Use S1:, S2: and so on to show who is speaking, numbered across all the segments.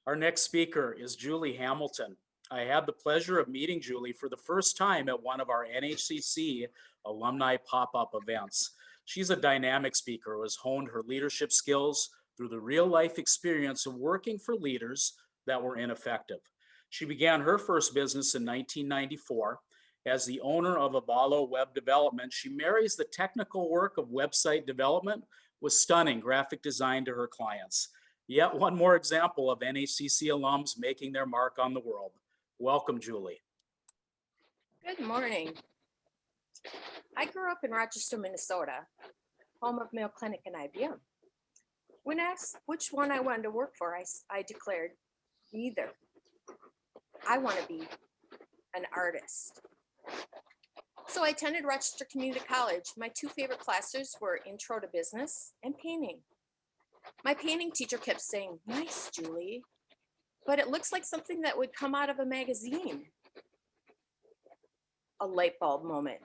S1: Our next speaker is Julie Hamilton. I had the pleasure of meeting Julie for the first time at one of our NHCC alumni pop-up events. She's a dynamic speaker who has honed her leadership skills through the real-life experience of working for leaders that were ineffective. She began her first business in 1994. As the owner of Avallo Web Development, she marries the technical work of website development with stunning graphic design to her clients. Yet one more example of NHCC alums making their mark on the world. Welcome, Julie.
S2: Good morning. I grew up in Rochester, Minnesota, home of Mayo Clinic and IBM. When asked which one I wanted to work for, I declared neither. I want to be an artist. So I attended Rochester Community College. My two favorite classes were Intro to Business and Painting. My painting teacher kept saying, "Nice, Julie," but it looks like something that would come out of a magazine. A light bulb moment.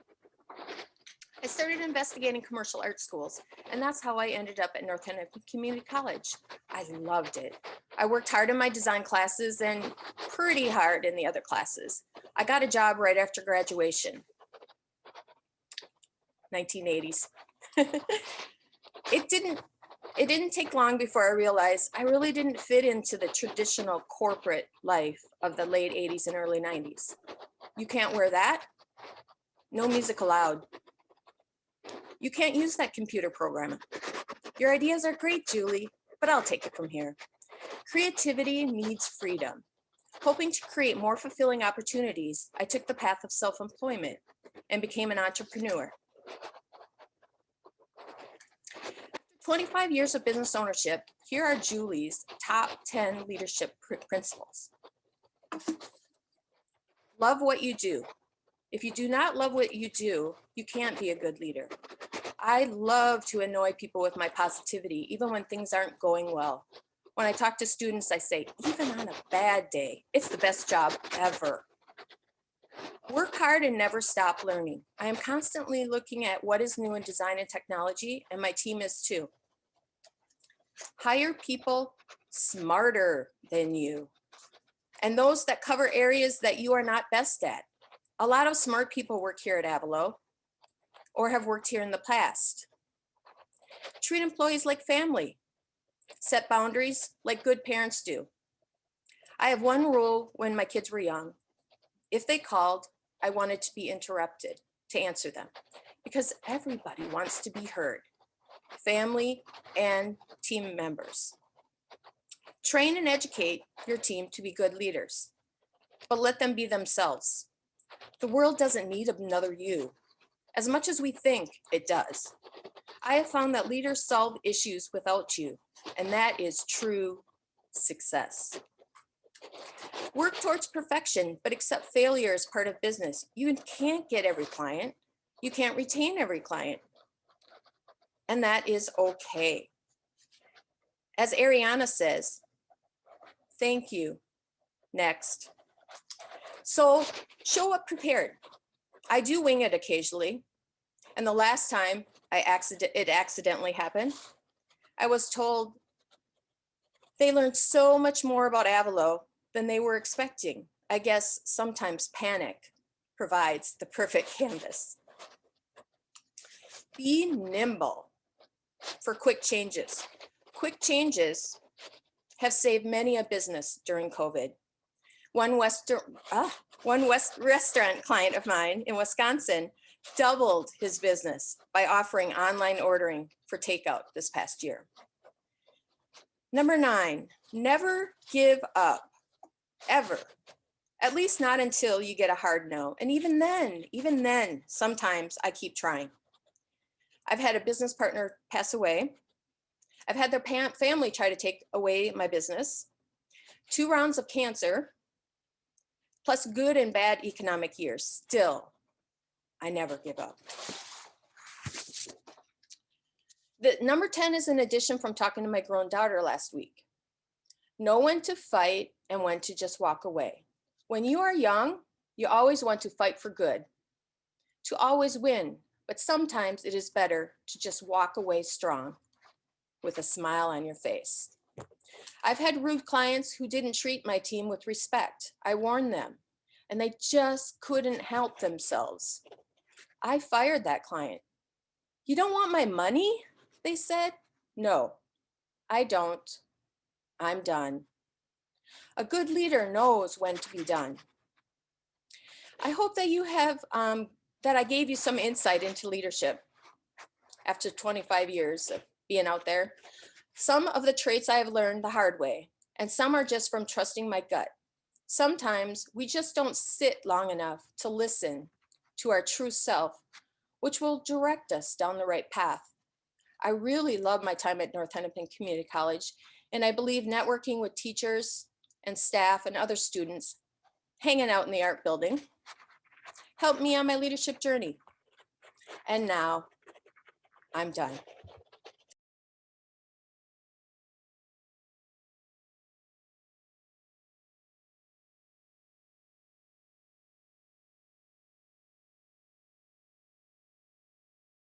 S2: I started investigating commercial art schools, and that's how I ended up at North End Community College. I loved it. I worked hard in my design classes and pretty hard in the other classes. I got a job right after graduation. 1980s. It didn't take long before I realized I really didn't fit into the traditional corporate life of the late 80s and early 90s. You can't wear that. No music allowed. You can't use that computer program. Your ideas are great, Julie, but I'll take it from here. Creativity needs freedom. Hoping to create more fulfilling opportunities, I took the path of self-employment and became an entrepreneur. 25 years of business ownership, here are Julie's top 10 leadership principles. Love what you do. If you do not love what you do, you can't be a good leader. I love to annoy people with my positivity, even when things aren't going well. When I talk to students, I say, even on a bad day, it's the best job ever. Work hard and never stop learning. I am constantly looking at what is new in design and technology, and my team is too. Hire people smarter than you, and those that cover areas that you are not best at. A lot of smart people work here at Avallo or have worked here in the past. Treat employees like family. Set boundaries like good parents do. I have one rule when my kids were young. If they called, I wanted to be interrupted to answer them because everybody wants to be heard, family and team members. Train and educate your team to be good leaders, but let them be themselves. The world doesn't need another you, as much as we think it does. I have found that leaders solve issues without you, and that is true success. Work towards perfection, but accept failure as part of business. You can't get every client. You can't retain every client. And that is okay. As Ariana says, thank you. Next. So show up prepared. I do wing it occasionally. And the last time it accidentally happened, I was told they learned so much more about Avallo than they were expecting. I guess sometimes panic provides the perfect canvas. Be nimble for quick changes. Quick changes have saved many a business during COVID. One restaurant client of mine in Wisconsin doubled his business by offering online ordering for takeout this past year. Number 9, never give up, ever. At least not until you get a hard no. And even then, sometimes I keep trying. I've had a business partner pass away. I've had their family try to take away my business. 2 rounds of cancer, plus good and bad economic years. Still, I never give up. The number 10 is an addition from talking to my grown daughter last week. Know when to fight and when to just walk away. When you are young, you always want to fight for good, to always win, but sometimes it is better to just walk away strong with a smile on your face. I've had rude clients who didn't treat my team with respect. I warned them, and they just couldn't help themselves. I fired that client. "You don't want my money?" they said. "No, I don't. I'm done." A good leader knows when to be done. I hope that you have, that I gave you some insight into leadership after 25 years of being out there. Some of the traits I have learned the hard way, and some are just from trusting my gut. Sometimes we just don't sit long enough to listen to our true self, which will direct us down the right path. I really love my time at North Hennepin Community College, and I believe networking with teachers and staff and other students, hanging out in the art building, helped me on my leadership journey. And now I'm done.